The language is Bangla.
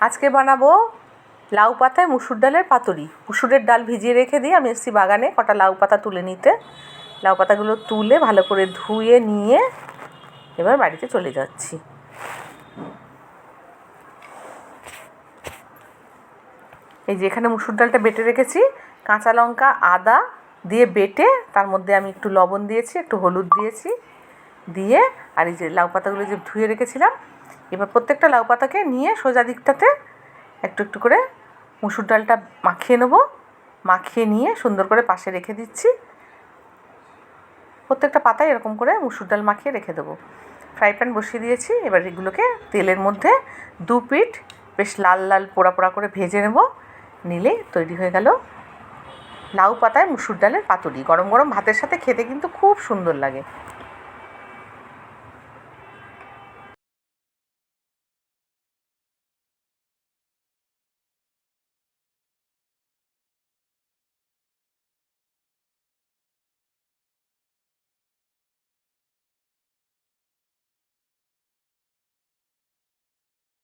আজকে বানাবো লাউ পাতায় মুসুর ডালের পাতুরি। মুসুরের ডাল ভিজিয়ে রেখে দিয়ে আমি এসেছি বাগানে কটা লাউ পাতা তুলে নিতে। লাউ পাতাগুলো তুলে ভালো করে ধুয়ে নিয়ে এবার বাড়িতে চলে যাচ্ছি। এই যে এখানে মুসুর ডালটা বেটে রেখেছি, কাঁচা লঙ্কা আদা দিয়ে বেটে তার মধ্যে আমি একটু লবণ দিয়েছি, একটু হলুদ দিয়েছি, দিয়ে আর এই যে লাউ পাতাগুলো যে ধুয়ে রেখেছিলাম, এবার প্রত্যেকটা লাউ পাতাকে নিয়ে সোজা দিকটাতে একটু একটু করে মুসুর ডালটা মাখিয়ে নেব। মাখিয়ে নিয়ে সুন্দর করে পাশে রেখে দিচ্ছি। প্রত্যেকটা পাতায় এরকম করে মুসুর ডাল মাখিয়ে রেখে দেবো। ফ্রাই প্যান বসিয়ে দিয়েছি, এবার এগুলোকে তেলের মধ্যে দু পিঠ বেশ লাল লাল পোড়া পোড়া করে ভেজে নেব। নিলেই তৈরি হয়ে গেল লাউ পাতায় মুসুর ডালের পাতুরি। গরম গরম ভাতের সাথে খেতে কিন্তু খুব সুন্দর লাগে।